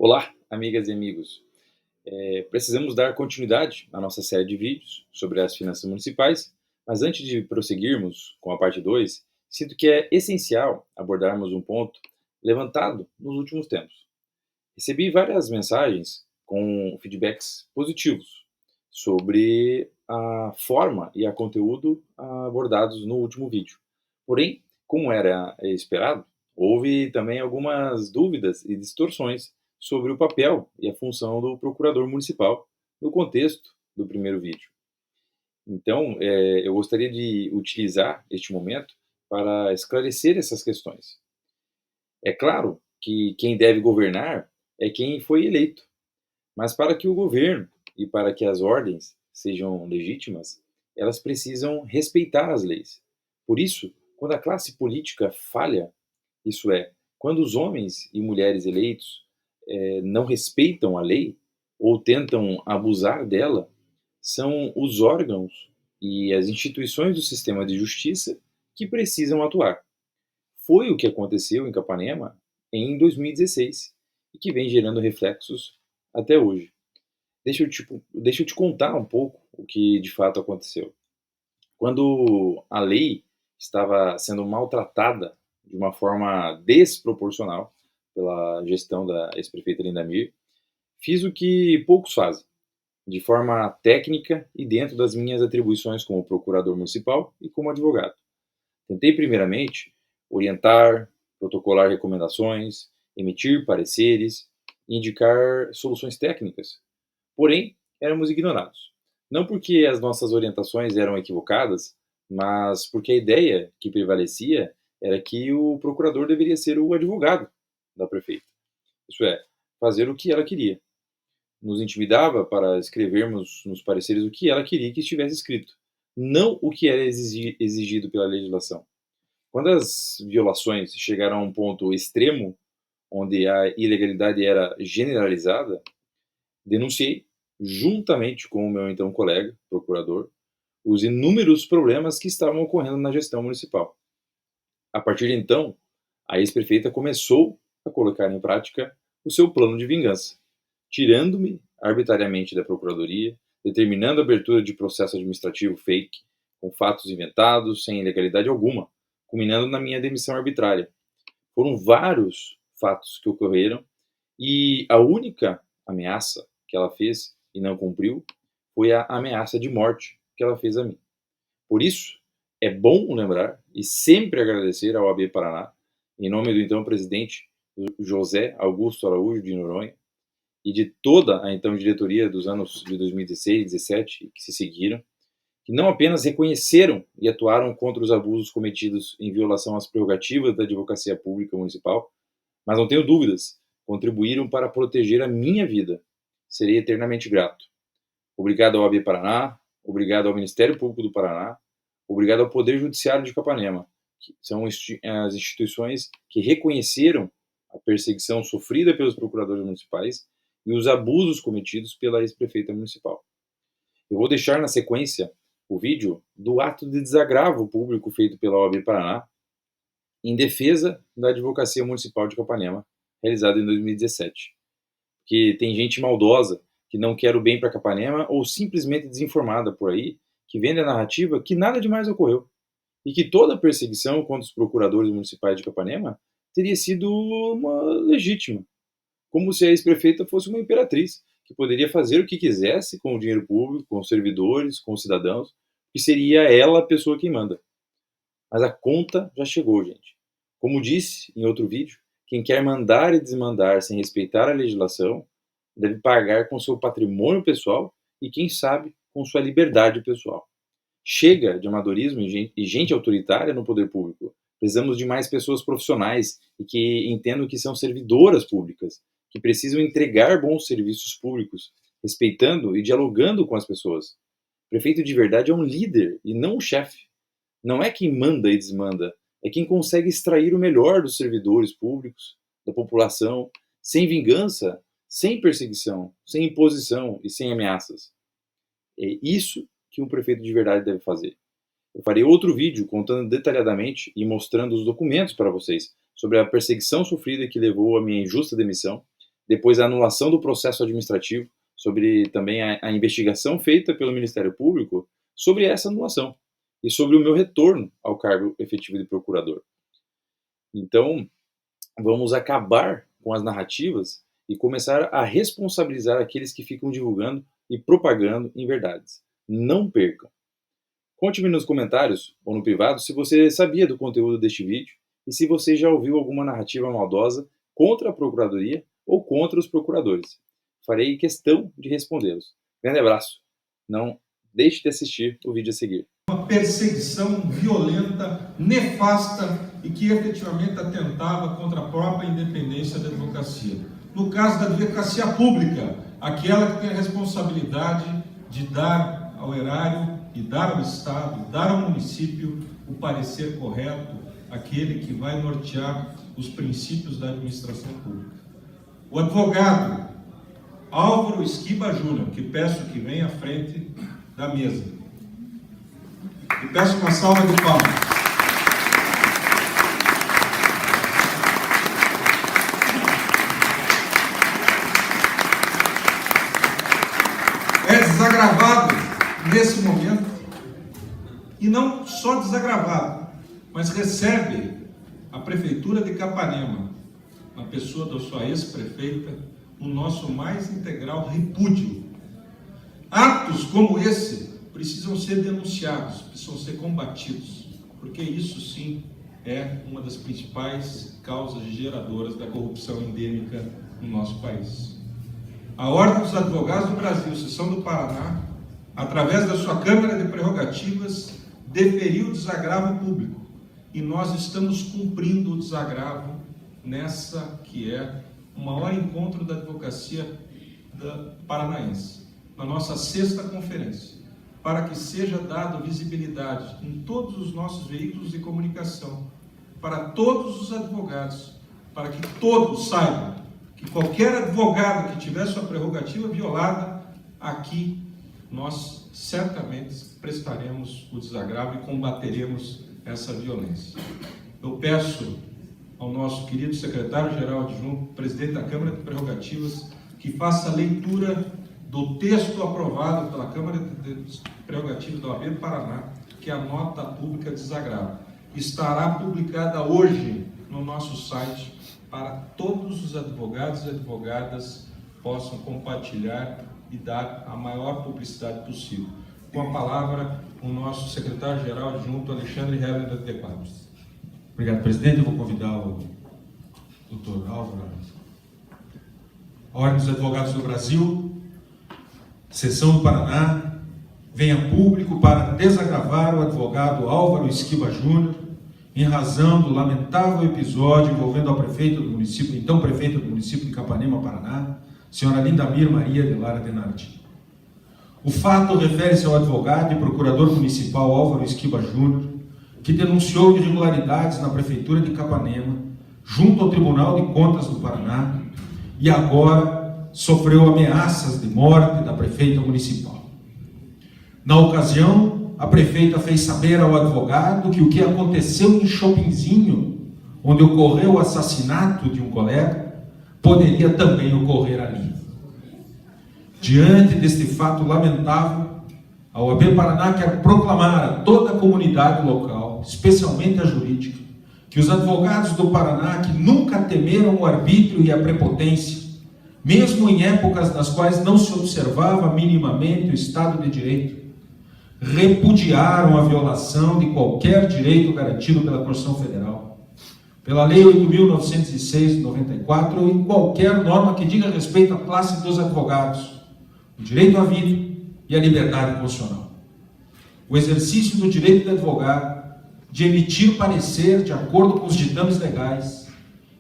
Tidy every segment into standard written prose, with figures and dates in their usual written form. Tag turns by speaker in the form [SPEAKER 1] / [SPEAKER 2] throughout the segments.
[SPEAKER 1] Olá, amigas e amigos. Precisamos dar continuidade à nossa série de vídeos sobre as finanças municipais, mas antes de prosseguirmos com a parte 2, sinto que é essencial abordarmos um ponto levantado nos últimos tempos. Recebi várias mensagens com feedbacks positivos sobre a forma e a conteúdo abordados no último vídeo. Porém, como era esperado, houve também algumas dúvidas e distorções sobre o papel e a função do procurador municipal no contexto do primeiro vídeo. Então, eu gostaria de utilizar este momento para esclarecer essas questões. É claro que quem deve governar é quem foi eleito, mas para que o governo e para que as ordens sejam legítimas, elas precisam respeitar as leis. Por isso, quando a classe política falha, isso é, quando os homens e mulheres eleitos não respeitam a lei ou tentam abusar dela, são os órgãos e as instituições do sistema de justiça que precisam atuar. Foi o que aconteceu em Capanema em 2016 e que vem gerando reflexos até hoje. Deixa eu te contar um pouco o que de fato aconteceu. Quando a lei estava sendo maltratada de uma forma desproporcional pela gestão da ex-prefeita Linda Mir, fiz o que poucos fazem, de forma técnica e dentro das minhas atribuições como procurador municipal e como advogado. Tentei, primeiramente, orientar, protocolar recomendações, emitir pareceres e indicar soluções técnicas. Porém, éramos ignorados. Não porque as nossas orientações eram equivocadas, mas porque a ideia que prevalecia era que o procurador deveria ser o advogado da prefeita. Isso é, fazer o que ela queria. Nos intimidava para escrevermos nos pareceres o que ela queria que estivesse escrito, não o que era exigido pela legislação. Quando as violações chegaram a um ponto extremo, onde a ilegalidade era generalizada, denunciei, juntamente com o meu então colega, procurador, os inúmeros problemas que estavam ocorrendo na gestão municipal. A partir de então, a ex-prefeita começou a colocar em prática o seu plano de vingança, tirando-me arbitrariamente da procuradoria, determinando a abertura de processo administrativo fake, com fatos inventados, sem ilegalidade alguma, culminando na minha demissão arbitrária. Foram vários fatos que ocorreram e a única ameaça que ela fez e não cumpriu foi a ameaça de morte que ela fez a mim. Por isso, é bom lembrar e sempre agradecer ao AB Paraná, em nome do então presidente José Augusto Araújo de Noronha e de toda a então diretoria dos anos de 2016 e 2017 que se seguiram, que não apenas reconheceram e atuaram contra os abusos cometidos em violação às prerrogativas da advocacia pública municipal, mas não tenho dúvidas, contribuíram para proteger a minha vida. Serei eternamente grato. Obrigado ao AB Paraná, obrigado ao Ministério Público do Paraná, obrigado ao Poder Judiciário de Capanema, que são as instituições que reconheceram a perseguição sofrida pelos procuradores municipais e os abusos cometidos pela ex-prefeita municipal. Eu vou deixar na sequência o vídeo do ato de desagravo público feito pela OAB Paraná em defesa da advocacia municipal de Capanema, realizado em 2017. Que tem gente maldosa que não quer o bem para Capanema ou simplesmente desinformada por aí, que vende a narrativa que nada demais ocorreu e que toda a perseguição contra os procuradores municipais de Capanema teria sido uma legítima, como se a ex-prefeita fosse uma imperatriz, que poderia fazer o que quisesse com o dinheiro público, com os servidores, com os cidadãos, e seria ela a pessoa que manda. Mas a conta já chegou, gente. Como disse em outro vídeo, quem quer mandar e desmandar sem respeitar a legislação deve pagar com seu patrimônio pessoal e, quem sabe, com sua liberdade pessoal. Chega de amadorismo e gente autoritária no poder público. Precisamos de mais pessoas profissionais e que entendam que são servidoras públicas, que precisam entregar bons serviços públicos, respeitando e dialogando com as pessoas. Prefeito de verdade é um líder e não um chefe. Não é quem manda e desmanda, é quem consegue extrair o melhor dos servidores públicos, da população, sem vingança, sem perseguição, sem imposição e sem ameaças. É isso que um prefeito de verdade deve fazer. Eu farei outro vídeo contando detalhadamente e mostrando os documentos para vocês sobre a perseguição sofrida que levou à minha injusta demissão, depois a anulação do processo administrativo, sobre também a investigação feita pelo Ministério Público sobre essa anulação e sobre o meu retorno ao cargo efetivo de procurador. Então, vamos acabar com as narrativas e começar a responsabilizar aqueles que ficam divulgando e propagando inverdades. Não percam! Conte-me nos comentários ou no privado se você sabia do conteúdo deste vídeo e se você já ouviu alguma narrativa maldosa contra a Procuradoria ou contra os procuradores. Farei questão de respondê-los. Grande abraço. Não deixe de assistir o vídeo a seguir.
[SPEAKER 2] Uma perseguição violenta, nefasta e que efetivamente atentava contra a própria independência da advocacia. No caso da advocacia pública, aquela que tem a responsabilidade de dar ao erário e dar ao Estado, dar ao município o parecer correto, aquele que vai nortear os princípios da administração pública. O advogado Álvaro Esquiba Júnior, que peço que venha à frente da mesa. E peço uma salva de palmas. É desagravado nesse momento, e não só desagravado, mas recebe a Prefeitura de Capanema, na pessoa da sua ex-prefeita, o nosso mais integral repúdio. Atos como esse precisam ser denunciados, precisam ser combatidos, porque isso sim é uma das principais causas geradoras da corrupção endêmica no nosso país. A Ordem dos Advogados do Brasil, Seção do Paraná, através da sua Câmara de Prerrogativas, deferiu o desagravo público, e nós estamos cumprindo o desagravo nessa que é o maior encontro da advocacia paranaense, na nossa 6ª conferência, para que seja dado visibilidade em todos os nossos veículos de comunicação, para todos os advogados, para que todos saibam que qualquer advogado que tiver sua prerrogativa violada, aqui nós certamente prestaremos o desagravo e combateremos essa violência. Eu peço ao nosso querido secretário-geral adjunto, presidente da Câmara de Prerrogativas, que faça a leitura do texto aprovado pela Câmara de Prerrogativas da OAB do Paraná, que é a nota pública de desagravo. Estará publicada hoje no nosso site para todos os advogados e advogadas possam compartilhar e dar a maior publicidade possível. Com a palavra, o nosso secretário-geral adjunto, Alexandre Heller de Quadros.
[SPEAKER 3] Obrigado, presidente. Eu vou convidar o doutor Álvaro. A Ordem dos Advogados do Brasil, Seção do Paraná, vem a público para desagravar o advogado Álvaro Esquiba Júnior, em razão do lamentável episódio envolvendo a prefeita do município, então prefeita do município de Capanema, Paraná, senhora Lindamir Maria de Lara Denardi. O fato refere-se ao advogado e procurador municipal Álvaro Esquiba Júnior, que denunciou irregularidades na Prefeitura de Capanema, junto ao Tribunal de Contas do Paraná, e agora sofreu ameaças de morte da prefeita municipal. Na ocasião, a prefeita fez saber ao advogado que o que aconteceu em Chopinzinho, onde ocorreu o assassinato de um colega, poderia também ocorrer ali. Diante deste fato lamentável, a OAB Paraná quer proclamar a toda a comunidade local, especialmente a jurídica, que os advogados do Paraná que nunca temeram o arbítrio e a prepotência, mesmo em épocas nas quais não se observava minimamente o Estado de Direito, repudiaram a violação de qualquer direito garantido pela Constituição Federal, pela Lei 8.906 de 94 ou em qualquer norma que diga respeito à classe dos advogados, o direito à vida e a liberdade constitucional. O exercício do direito do advogado de emitir parecer de acordo com os ditames legais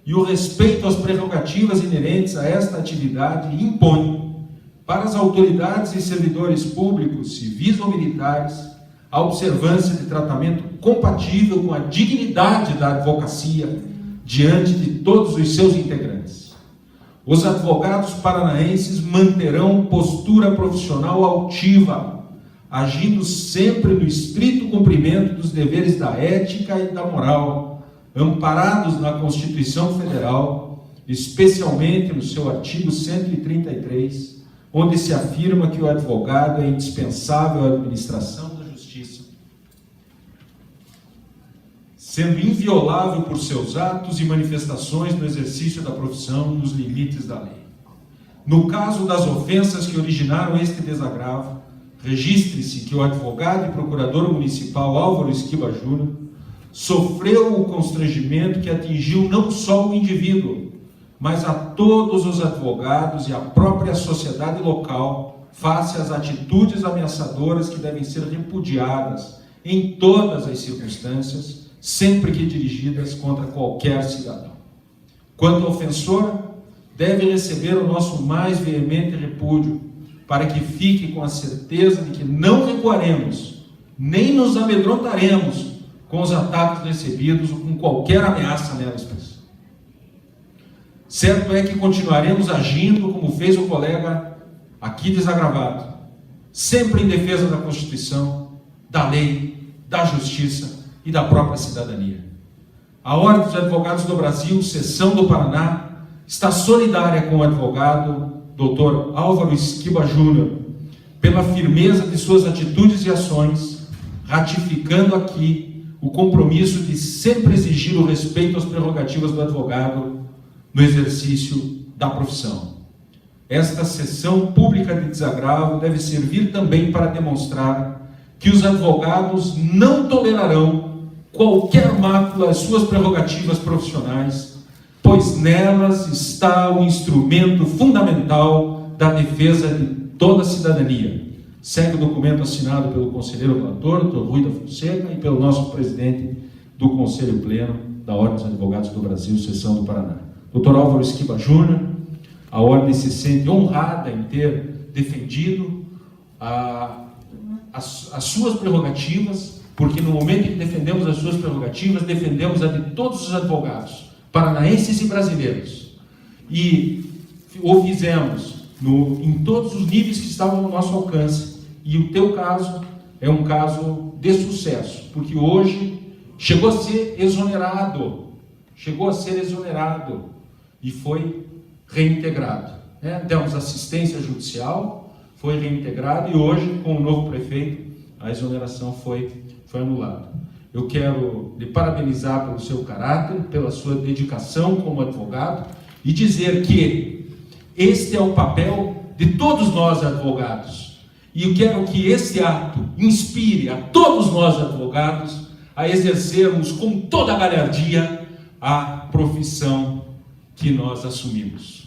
[SPEAKER 3] e o respeito às prerrogativas inerentes a esta atividade impõe para as autoridades e servidores públicos, civis ou militares, a observância de tratamento compatível com a dignidade da advocacia diante de todos os seus integrantes. Os advogados paranaenses manterão postura profissional altiva, agindo sempre no estrito cumprimento dos deveres da ética e da moral, amparados na Constituição Federal especialmente no seu artigo 133, onde se afirma que o advogado é indispensável à administração da justiça, sendo inviolável por seus atos e manifestações no exercício da profissão nos limites da lei. No caso das ofensas que originaram este desagravo, registre-se que o advogado e procurador municipal Álvaro Esquiba Júnior sofreu o constrangimento que atingiu não só o indivíduo, mas a todos os advogados e a própria sociedade local, face às atitudes ameaçadoras que devem ser repudiadas em todas as circunstâncias, sempre que dirigidas contra qualquer cidadão. Quanto ao ofensor, deve receber o nosso mais veemente repúdio, para que fique com a certeza de que não recuaremos, nem nos amedrontaremos com os ataques recebidos ou com qualquer ameaça nela expressa. Certo é que continuaremos agindo como fez o colega aqui desagravado, sempre em defesa da Constituição, da lei, da justiça e da própria cidadania. A Ordem dos Advogados do Brasil, Seção do Paraná, está solidária com o advogado Dr. Álvaro Esquiba Júnior pela firmeza de suas atitudes e ações, ratificando aqui o compromisso de sempre exigir o respeito às prerrogativas do advogado no exercício da profissão. Esta sessão pública de desagravo deve servir também para demonstrar que os advogados não tolerarão qualquer mácula às suas prerrogativas profissionais, pois nelas está o instrumento fundamental da defesa de toda a cidadania. Segue o documento assinado pelo conselheiro relator, Dr. Rui da Fonseca, e pelo nosso presidente do Conselho Pleno da Ordem dos Advogados do Brasil, Seção do Paraná. Dr. Álvaro Esquiba Júnior, a Ordem se sente honrada em ter defendido as suas prerrogativas, porque no momento em que defendemos as suas prerrogativas, defendemos a de todos os advogados, paranaenses e brasileiros. E o fizemos em todos os níveis que estavam no nosso alcance. E o teu caso é um caso de sucesso, porque hoje chegou a ser exonerado e foi reintegrado. Demos assistência judicial, foi reintegrado e hoje, com o novo prefeito, a exoneração foi anulada. Eu quero lhe parabenizar pelo seu caráter, pela sua dedicação como advogado e dizer que este é o papel de todos nós advogados. E eu quero que esse ato inspire a todos nós advogados a exercermos com toda a galhardia a profissão que nós assumimos.